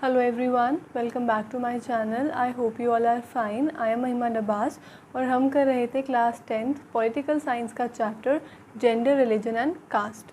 Hello everyone, welcome back to my channel. I hope you all are fine. I am महिमा नबास और हम कर रहे थे क्लास 10th पॉलिटिकल साइंस का chapter gender, religion and caste.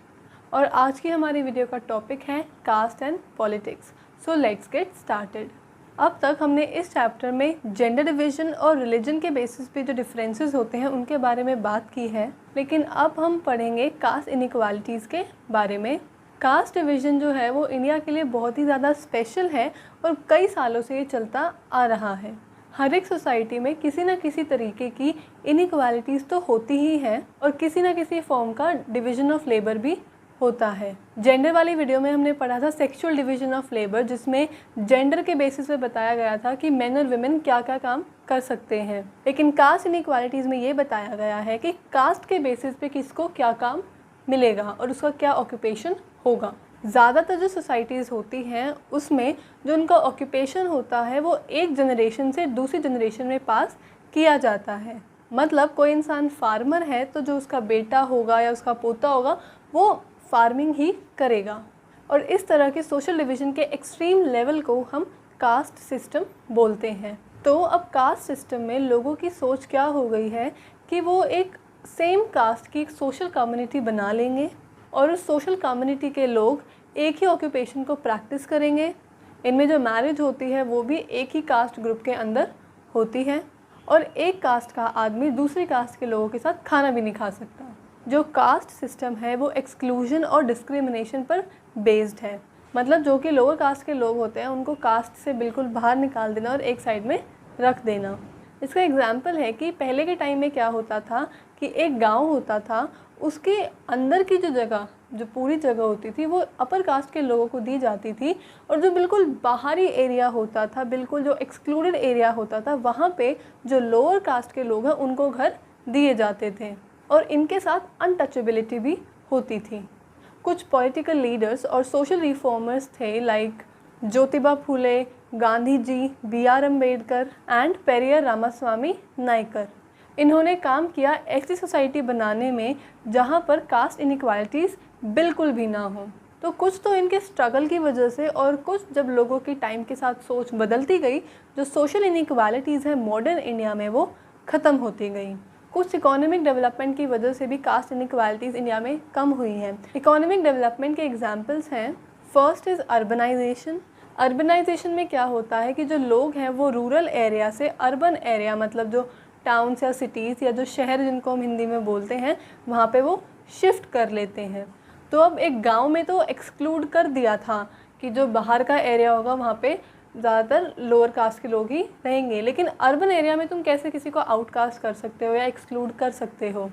और आज की हमारी वीडियो का टॉपिक है caste and politics. So let's get started. अब तक हमने इस चैप्टर में जेंडर डिवीज़न और रिलीजन के बेसिस पे जो डिफरेंसेस होते हैं उनके बारे में बात की है, लेकिन अब हम पढ़ेंगे कास्ट इनइक्वालिटीज़ के बारे में। कास्ट डिवीज़न जो है वो इंडिया के लिए बहुत ही ज़्यादा स्पेशल है और कई सालों से ये चलता आ रहा है। हर एक सोसाइटी में किसी न किसी तरीके की इनइक्वालिटीज़ तो होती ही है और किसी न किसी फॉर्म का डिवीज़न ऑफ लेबर भी होता है। जेंडर वाली वीडियो में हमने पढ़ा था सेक्सुअल डिवीज़न ऑफ लेबर, जिसमें जेंडर के बेसिस पे बताया गया था कि मेन और वुमेन क्या क्या काम कर सकते हैं। लेकिन कास्ट इनइक्वालिटीज़ में ये बताया गया है कि कास्ट के बेसिस पे किसको क्या काम मिलेगा और उसका क्या ऑक्यूपेशन होगा। ज़्यादातर जो सोसाइटीज़ होती हैं उसमें जो उनका ऑक्यूपेशन होता है वो एक जनरेशन से दूसरी जनरेशन में पास किया जाता है। मतलब कोई इंसान फार्मर है तो जो उसका बेटा होगा या उसका पोता होगा वो फार्मिंग ही करेगा। और इस तरह के सोशल डिवीज़न के एक्सट्रीम लेवल को हम कास्ट सिस्टम बोलते हैं। तो अब कास्ट सिस्टम में लोगों की सोच क्या हो गई है कि वो एक सेम कास्ट की एक सोशल कम्युनिटी बना लेंगे और उस सोशल कम्युनिटी के लोग एक ही ऑक्यूपेशन को प्रैक्टिस करेंगे। इनमें जो मैरिज होती है वो भी एक ही कास्ट ग्रुप के अंदर होती है और एक कास्ट का आदमी दूसरी कास्ट के लोगों के साथ खाना भी नहीं खा सकता। जो कास्ट सिस्टम है वो एक्सक्लूजन और डिस्क्रिमिनेशन पर बेस्ड है। मतलब जो कि लोअर कास्ट के लोग होते हैं उनको कास्ट से बिल्कुल बाहर निकाल देना और एक साइड में रख देना। इसका एग्जाम्पल है कि पहले के टाइम में क्या होता था कि एक गांव होता था, उसके अंदर की जो जगह, जो पूरी जगह होती थी वो अपर कास्ट के लोगों को दी जाती थी और जो बिल्कुल बाहरी एरिया होता था, बिल्कुल जो एक्सक्लूडेड एरिया होता था, वहाँ पे जो लोअर कास्ट के लोग हैं उनको घर दिए जाते थे और इनके साथ अनटचेबिलिटी भी होती थी। कुछ पॉलिटिकल लीडर्स और सोशल रिफॉर्मर्स थे like Jyotiba Phule, Gandhi ji, B R. Ambedkar and Periyar Ramaswamy Naicker. इन्होंने काम किया ऐसी सोसाइटी बनाने में जहाँ पर कास्ट इनइक्वालिटीज़ बिल्कुल भी ना हो। तो कुछ तो इनके स्ट्रगल की वजह से और कुछ जब लोगों की टाइम के साथ सोच बदलती गई, जो सोशल इनइक्वालिटीज़ है मॉडर्न इंडिया में वो ख़त्म होती गई। कुछ इकोनॉमिक डेवलपमेंट की वजह से भी कास्ट इनइक्वालिटीज़ इंडिया में कम हुई हैं। इकोनॉमिक डेवलपमेंट के एग्जाम्पल्स हैं, फर्स्ट इज़ अर्बनाइजेशन। अर्बनाइजेशन में क्या होता है कि जो लोग हैं वो रूरल एरिया से अर्बन एरिया, मतलब जो टाउन्स या सिटीज़ या जो शहर जिनको हम हिंदी में बोलते हैं, वहाँ पे वो शिफ्ट कर लेते हैं। तो अब एक गांव में तो एक्सक्लूड कर दिया था कि जो बाहर का एरिया होगा वहाँ पे ज़्यादातर लोअर कास्ट के लोग ही रहेंगे, लेकिन अर्बन एरिया में तुम कैसे किसी को आउटकास्ट कर सकते हो या एक्सक्लूड कर सकते हो।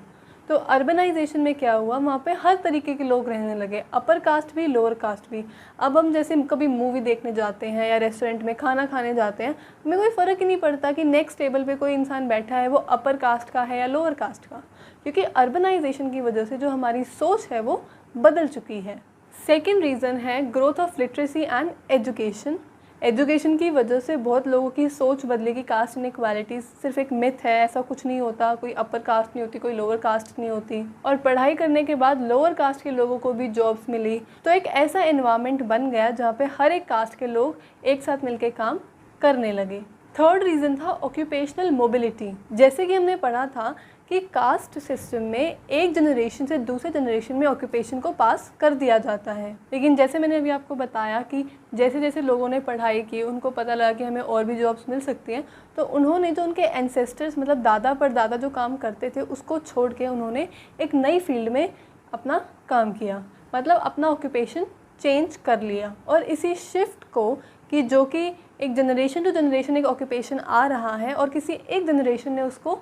तो अर्बनाइजेशन में क्या हुआ, वहाँ पे हर तरीके के लोग रहने लगे, अपर कास्ट भी लोअर कास्ट भी। अब हम जैसे कभी मूवी देखने जाते हैं या रेस्टोरेंट में खाना खाने जाते हैं, हमें कोई फ़र्क ही नहीं पड़ता कि नेक्स्ट टेबल पे कोई इंसान बैठा है वो अपर कास्ट का है या लोअर कास्ट का, क्योंकि अर्बनाइजेशन की वजह से जो हमारी सोच है वो बदल चुकी है। सेकेंड रीज़न है growth of literacy and education. Education की वजह से बहुत लोगों की सोच बदली कि कास्ट इनइक्वालिटी सिर्फ एक मिथ है, ऐसा कुछ नहीं होता, कोई अपर कास्ट नहीं होती, कोई लोअर कास्ट नहीं होती। और पढ़ाई करने के बाद लोअर कास्ट के लोगों को भी जॉब्स मिली, तो एक ऐसा एनवायरनमेंट बन गया जहाँ पे हर एक कास्ट के लोग एक साथ मिलकर काम करने लगे। थर्ड रीज़न था ऑक्यूपेशनल मोबिलिटी। जैसे कि हमने पढ़ा था कि कास्ट सिस्टम में एक जनरेशन से दूसरे जनरेशन में ऑक्यूपेशन को पास कर दिया जाता है, लेकिन जैसे मैंने अभी आपको बताया कि जैसे जैसे लोगों ने पढ़ाई की उनको पता लगा कि हमें और भी जॉब्स मिल सकती हैं, तो उन्होंने जो उनके एंसेस्टर्स मतलब दादा परदादा जो काम करते थे उसको छोड़ के उन्होंने एक नई फील्ड में अपना काम किया, मतलब अपना ऑक्यूपेशन चेंज कर लिया। और इसी शिफ्ट को कि जो कि एक जनरेशन टू जनरेशन एक ऑक्यूपेशन आ रहा है और किसी एक जनरेशन ने उसको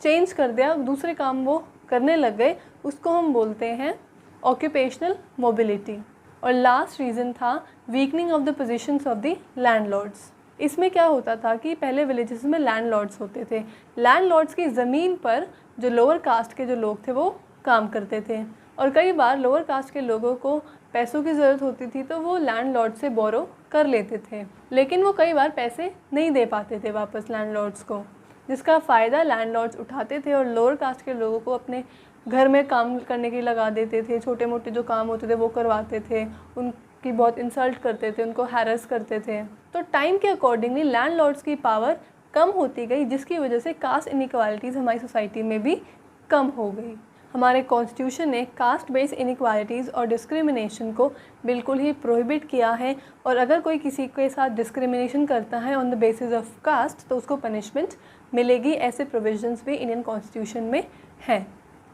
चेंज कर दिया, दूसरे काम वो करने लग गए, उसको हम बोलते हैं ऑक्यूपेशनल मोबिलिटी। और लास्ट रीज़न था weakening of the positions of the landlords. इसमें क्या होता था कि पहले विलेजेस में लैंडलॉर्ड्स होते थे, लैंडलॉर्ड्स की ज़मीन पर जो लोअर कास्ट के जो लोग थे वो काम करते थे और कई बार लोअर कास्ट के लोगों को पैसों की ज़रूरत होती थी तो वो लैंडलॉर्ड से बोरो कर लेते थे, लेकिन वो कई बार पैसे नहीं दे पाते थे वापस लैंडलॉर्ड्स को, जिसका फ़ायदा लैंडलॉर्ड्स उठाते थे और लोअर कास्ट के लोगों को अपने घर में काम करने के लिए लगा देते थे। छोटे मोटे जो काम होते थे वो करवाते थे, की बहुत इंसल्ट करते थे, उनको हैरेस करते थे। तो टाइम के अकॉर्डिंगली लैंडलॉर्ड्स की पावर कम होती गई, जिसकी वजह से कास्ट इनइक्वालिटीज़ हमारी सोसाइटी में भी कम हो गई। हमारे कॉन्स्टिट्यूशन ने कास्ट बेस्ड इनइक्वालिटीज़ और डिस्क्रिमिनेशन को बिल्कुल ही प्रोहिबिट किया है, और अगर कोई किसी के साथ डिस्क्रिमिनेशन करता है on the basis of caste तो उसको पनिशमेंट मिलेगी। ऐसे प्रोविजंस भी इंडियन कॉन्स्टिट्यूशन में हैं।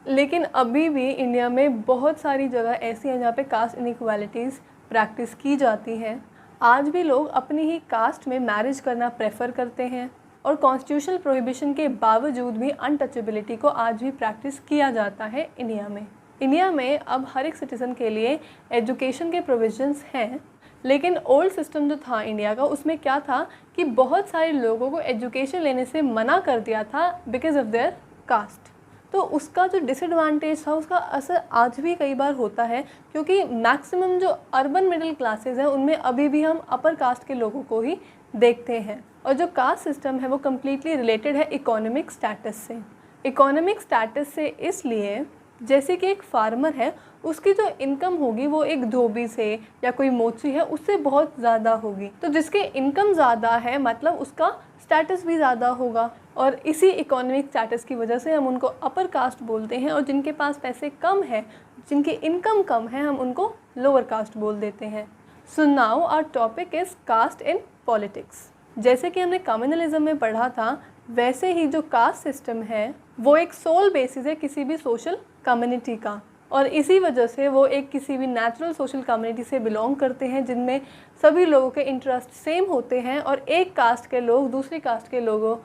लेकिन अभी भी इंडिया में बहुत सारी जगह ऐसी हैं जहाँ पे कास्ट इनइक्वालिटीज़ प्रैक्टिस की जाती हैं। आज भी लोग अपनी ही कास्ट में मैरिज करना प्रेफर करते हैं, और कॉन्स्टिट्यूशनल प्रोहिबिशन के बावजूद भी अनटचेबिलिटी को आज भी प्रैक्टिस किया जाता है इंडिया में। इंडिया में अब हर एक सिटीज़न के लिए एजुकेशन के प्रोविजंस हैं, लेकिन ओल्ड सिस्टम जो था इंडिया का, उसमें क्या था कि बहुत सारे लोगों को एजुकेशन लेने से मना कर दिया था बिकॉज ऑफ देयर कास्ट। तो उसका जो डिसएडवांटेज था उसका असर आज भी कई बार होता है, क्योंकि मैक्सिमम जो अर्बन मिडिल क्लासेस हैं उनमें अभी भी हम अपर कास्ट के लोगों को ही देखते हैं। और जो कास्ट सिस्टम है वो कम्प्लीटली रिलेटेड है इकोनॉमिक स्टेटस से। इकोनॉमिक स्टेटस से इसलिए जैसे कि एक फार्मर है, उसकी जो इनकम होगी वो एक धोबी से या कोई मोची है उससे बहुत ज़्यादा होगी। तो जिसके इनकम ज़्यादा है मतलब उसका स्टेटस भी ज़्यादा होगा, और इसी इकोनॉमिक स्टेटस की वजह से हम उनको अपर कास्ट बोलते हैं। और जिनके पास पैसे कम है, जिनकी इनकम कम है, हम उनको लोअर कास्ट बोल देते हैं। So now our topic is caste in politics. जैसे कि हमने कम्युनलिज्म में पढ़ा था, वैसे ही जो कास्ट सिस्टम है वो एक सोल बेसिस है किसी भी सोशल कम्युनिटी का, और इसी वजह से वो एक किसी भी नेचुरल सोशल कम्युनिटी से बिलोंग करते हैं जिनमें सभी लोगों के इंटरेस्ट सेम होते हैं, और एक कास्ट के लोग दूसरी कास्ट के लोगों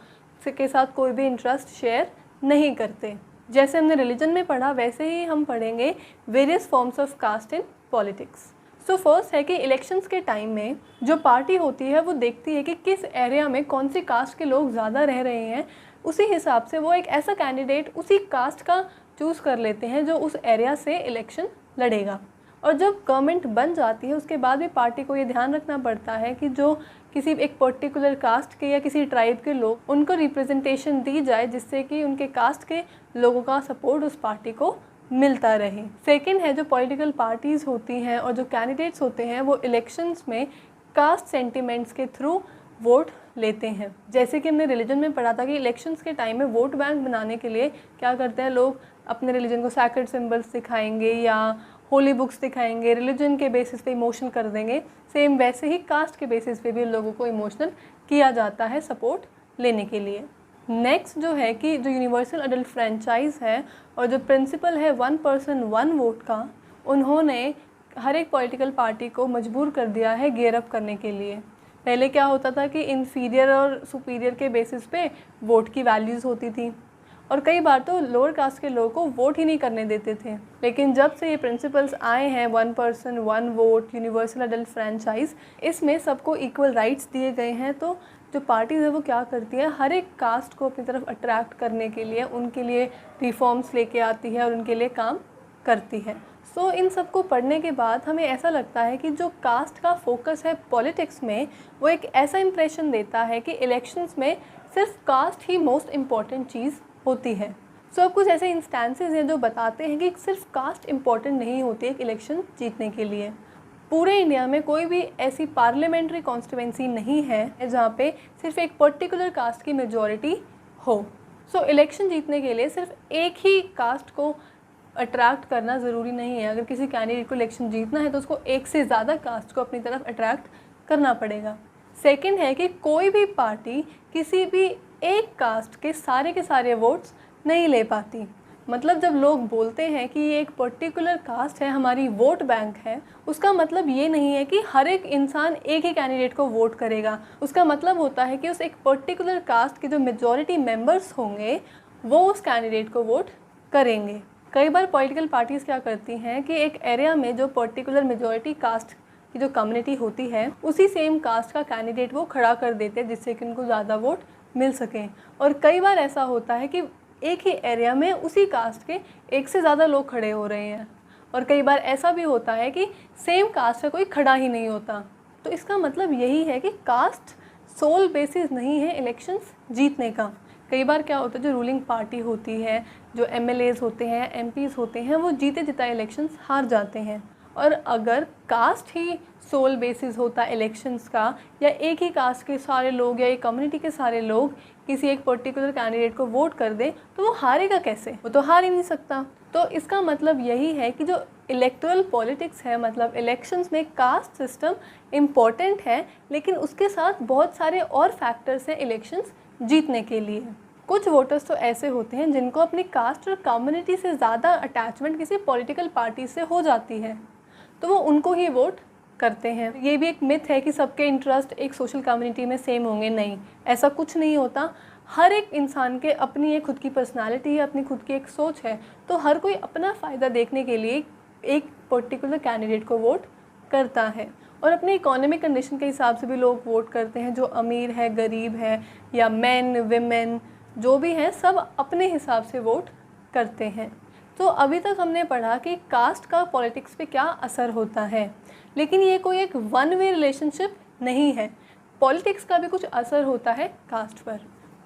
के साथ कोई भी इंटरेस्ट शेयर नहीं करते। जैसे हमने रिलीजन में पढ़ा वैसे ही हम पढ़ेंगे various forms of caste in politics. So first है कि इलेक्शंस के टाइम में जो पार्टी होती है वो देखती है कि किस एरिया में कौन सी कास्ट के लोग ज़्यादा रह रहे हैं, उसी हिसाब से वो एक ऐसा कैंडिडेट उसी कास्ट का चूज़ कर लेते हैं जो उस एरिया से इलेक्शन लड़ेगा। और जब गवर्नमेंट बन जाती है उसके बाद भी पार्टी को ये ध्यान रखना पड़ता है कि जो किसी एक पर्टिकुलर कास्ट के या किसी ट्राइब के लोग, उनको रिप्रेजेंटेशन दी जाए जिससे कि उनके कास्ट के लोगों का सपोर्ट उस पार्टी को मिलता रहे। सेकंड है जो पॉलिटिकल पार्टीज़ होती हैं और जो कैंडिडेट्स होते हैं वो इलेक्शंस में कास्ट सेंटिमेंट्स के थ्रू वोट लेते हैं। जैसे कि हमने रिलीजन में पढ़ा था कि इलेक्शंस के टाइम में वोट बैंक बनाने के लिए क्या करते हैं लोग, अपने रिलीजन को सैक्रेड सिंबल्स दिखाएंगे या होली बुक्स दिखाएंगे, रिलीजन के बेसिस पे इमोशनल कर देंगे। सेम वैसे ही कास्ट के बेसिस पे भी लोगों को इमोशनल किया जाता है सपोर्ट लेने के लिए। नेक्स्ट जो है कि जो यूनिवर्सल अडल्ट फ्रेंचाइज है और जो प्रिंसिपल है 1 पर्सन 1 वोट का, उन्होंने हर एक पॉलिटिकल पार्टी को मजबूर कर दिया है गियर अप करने के लिए। पहले क्या होता था कि इन्फीरियर और सुपीरियर के बेसिस पे वोट की वैल्यूज़ होती थी, और कई बार तो लोअर कास्ट के लोगों को वोट ही नहीं करने देते थे। लेकिन जब से ये प्रिंसिपल्स आए हैं 1 person 1 vote, universal adult franchise, इसमें सबको इक्वल राइट्स दिए गए हैं। तो जो पार्टीज़ है वो क्या करती है, हर एक कास्ट को अपनी तरफ अट्रैक्ट करने के लिए उनके लिए रिफॉर्म्स लेके आती है और उनके लिए काम करती है। सो इन सब को पढ़ने के बाद हमें ऐसा लगता है कि जो कास्ट का फोकस है पॉलिटिक्स में, वो एक ऐसा इंप्रेशन देता है कि इलेक्शंस में सिर्फ कास्ट ही मोस्ट इम्पॉर्टेंट चीज़ होती है। सो अब कुछ ऐसे इंस्टेंसेस हैं जो बताते हैं कि सिर्फ कास्ट इम्पॉर्टेंट नहीं होती है एक इलेक्शन जीतने के लिए। पूरे इंडिया में कोई भी ऐसी पार्लियामेंट्री कॉन्स्टिट्यूएंसी नहीं है जहाँ पे सिर्फ एक पर्टिकुलर कास्ट की मेजॉरिटी हो। सो इलेक्शन जीतने के लिए सिर्फ एक ही कास्ट को अट्रैक्ट करना ज़रूरी नहीं है। अगर किसी कैंडिडेट को इलेक्शन जीतना है तो उसको एक से ज़्यादा कास्ट को अपनी तरफ अट्रैक्ट करना पड़ेगा। सेकंड है कि कोई भी पार्टी किसी भी एक कास्ट के सारे वोट्स नहीं ले पाती। मतलब जब लोग बोलते हैं कि ये एक पर्टिकुलर कास्ट है, हमारी वोट बैंक है, उसका मतलब ये नहीं है कि हर एक इंसान एक ही कैंडिडेट को वोट करेगा। उसका मतलब होता है कि उस एक पर्टिकुलर कास्ट के जो मेजॉरिटी मेंबर्स होंगे वो उस कैंडिडेट को वोट करेंगे। कई बार पॉलिटिकल पार्टीज़ क्या करती हैं कि एक एरिया में जो पर्टिकुलर मेजॉरिटी कास्ट की जो कम्युनिटी होती है उसी सेम कास्ट का कैंडिडेट वो खड़ा कर देते हैं जिससे कि उनको ज़्यादा वोट मिल सकें। और कई बार ऐसा होता है कि एक ही एरिया में उसी कास्ट के एक से ज़्यादा लोग खड़े हो रहे हैं, और कई बार ऐसा भी होता है कि सेम कास्ट का कोई खड़ा ही नहीं होता। तो इसका मतलब यही है कि कास्ट सोल बेसिस नहीं है इलेक्शंस जीतने का। कई बार क्या होता है, जो रूलिंग पार्टी होती है, जो MLAs होते हैं, MPs होते हैं, वो जीते जिताए इलेक्शंस हार जाते हैं, और अगर कास्ट ही सोल बेसिस होता इलेक्शंस का, या एक ही कास्ट के सारे लोग या एक कम्युनिटी के सारे लोग किसी एक पर्टिकुलर कैंडिडेट को वोट कर दें, तो वो हारेगा कैसे? वो तो हार ही नहीं सकता। तो इसका मतलब यही है कि जो इलेक्टोरल पॉलिटिक्स है, मतलब इलेक्शंस में कास्ट सिस्टम इम्पॉर्टेंट है, लेकिन उसके साथ बहुत सारे और फैक्टर्स हैं इलेक्शंस जीतने के लिए। कुछ वोटर्स तो ऐसे होते हैं जिनको अपनी कास्ट और कम्युनिटी से ज़्यादा अटैचमेंट किसी पॉलिटिकल पार्टी से हो जाती है, तो वो उनको ही वोट करते हैं। ये भी एक मिथ है कि सबके इंटरेस्ट एक सोशल कम्युनिटी में सेम होंगे। नहीं, ऐसा कुछ नहीं होता। हर एक इंसान के अपनी एक खुद की पर्सनालिटी है, अपनी खुद की एक सोच है, तो हर कोई अपना फ़ायदा देखने के लिए एक पर्टिकुलर कैंडिडेट को वोट करता है। और अपनी इकोनॉमिक कंडीशन के हिसाब से भी लोग वोट करते हैं। जो अमीर है, गरीब है, या मेन विमेन जो भी हैं, सब अपने हिसाब से वोट करते हैं। तो अभी तक हमने पढ़ा कि कास्ट का पॉलिटिक्स पे क्या असर होता है, लेकिन ये कोई एक वन वे रिलेशनशिप नहीं है। पॉलिटिक्स का भी कुछ असर होता है कास्ट पर।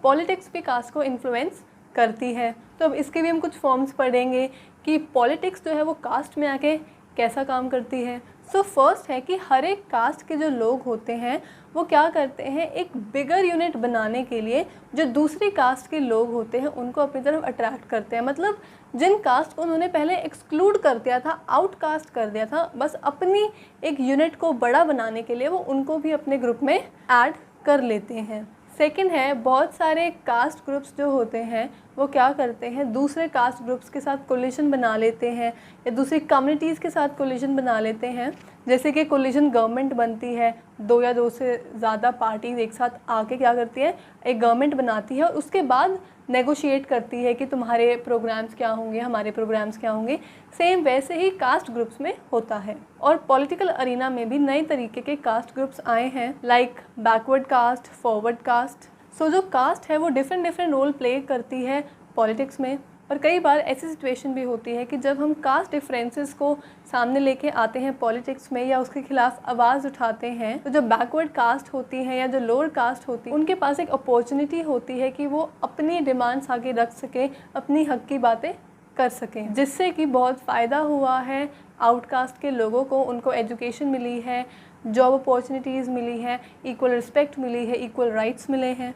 पॉलिटिक्स भी कास्ट को इन्फ्लुएंस करती है। तो अब इसके भी हम कुछ फॉर्म्स पढ़ेंगे कि पॉलिटिक्स जो है वो कास्ट में आके कैसा काम करती है। सो फर्स्ट है कि हर एक कास्ट के जो लोग होते हैं वो क्या करते हैं, एक बिगर यूनिट बनाने के लिए जो दूसरी कास्ट के लोग होते हैं उनको अपनी तरफ अट्रैक्ट करते हैं। मतलब जिन कास्ट को उन्होंने पहले एक्सक्लूड कर दिया था, आउटकास्ट कर दिया था, बस अपनी एक यूनिट को बड़ा बनाने के लिए वो उनको भी अपने ग्रुप में ऐड कर लेते हैं। सेकंड है, बहुत सारे कास्ट ग्रुप्स जो होते हैं वो क्या करते हैं, दूसरे कास्ट ग्रुप्स के साथ कोलिशन बना लेते हैं या दूसरी कम्युनिटीज़ के साथ कोलिशन बना लेते हैं। जैसे कि कोलिशन गवर्नमेंट बनती है, दो या दो से ज़्यादा पार्टीज़ एक साथ आके क्या करती है, एक गवर्नमेंट बनाती है और उसके बाद नेगोशिएट करती है कि तुम्हारे प्रोग्राम्स क्या होंगे, हमारे प्रोग्राम्स क्या होंगे। सेम वैसे ही कास्ट ग्रुप्स में होता है। और पॉलिटिकल अरीना में भी नए तरीके के कास्ट ग्रुप्स आए हैं, like backward caste, forward caste. So जो कास्ट है वो डिफरेंट रोल प्ले करती है पॉलिटिक्स में। और कई बार ऐसी सिचुएशन भी होती है कि जब हम कास्ट डिफरेंसेस को सामने लेके आते हैं पॉलिटिक्स में या उसके खिलाफ आवाज़ उठाते हैं, तो जो बैकवर्ड कास्ट होती हैं या जो लोअर कास्ट होती है उनके पास एक अपॉर्चुनिटी होती है कि वो अपनी डिमांड्स आगे रख सकें, अपनी हक की बातें कर सकें, जिससे कि बहुत फ़ायदा हुआ है आउटकास्ट के लोगों को। उनको एजुकेशन मिली है, जॉब अपॉर्चुनिटीज़ मिली है, इक्वल रिस्पेक्ट मिली है, इक्वल राइट्स मिले हैं।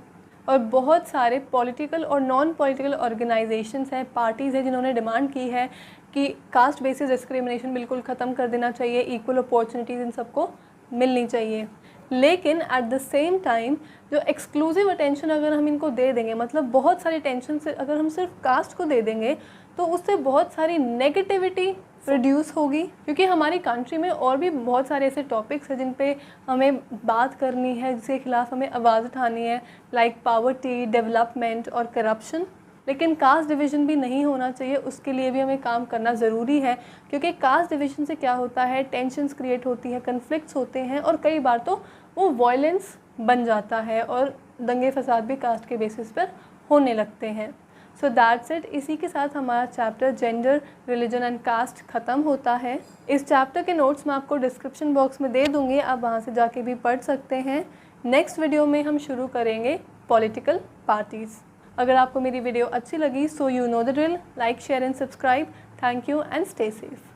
और बहुत सारे पॉलिटिकल और नॉन पॉलिटिकल ऑर्गेनाइजेशंस हैं, पार्टीज़ हैं जिन्होंने डिमांड की है कि कास्ट बेसिस डिस्क्रिमिनेशन बिल्कुल ख़त्म कर देना चाहिए, इक्वल अपॉर्चुनिटीज़ इन सबको मिलनी चाहिए। लेकिन एट द सेम टाइम जो एक्सक्लूसिव अटेंशन अगर हम इनको दे देंगे, मतलब बहुत सारी टेंशन से अगर हम सिर्फ कास्ट को दे देंगे, तो उससे बहुत सारी नेगेटिविटी रिड्यूस होगी। क्योंकि हमारी कंट्री में और भी बहुत सारे ऐसे टॉपिक्स हैं जिन पे हमें बात करनी है, जिसके खिलाफ हमें आवाज़ उठानी है, लाइक पावर्टी, डेवलपमेंट और करप्शन। लेकिन कास्ट डिवीज़न भी नहीं होना चाहिए, उसके लिए भी हमें काम करना ज़रूरी है। क्योंकि कास्ट डिवीज़न से क्या होता है, टेंशन्स क्रिएट होती है, कन्फ्लिक्ट्स होते हैं और कई बार तो वो वायलेंस बन जाता है और दंगे फसाद भी कास्ट के बेसिस पर होने लगते हैं। So that's it. इसी के साथ हमारा chapter gender, religion and caste ख़त्म होता है। इस चैप्टर के नोट्स मैं आपको डिस्क्रिप्शन बॉक्स में दे दूँगी, आप वहाँ से जाके भी पढ़ सकते हैं। नेक्स्ट वीडियो में हम शुरू करेंगे पॉलिटिकल पार्टीज़। अगर आपको मेरी वीडियो अच्छी लगी, so you know the drill, like, share and subscribe. Thank you and stay safe.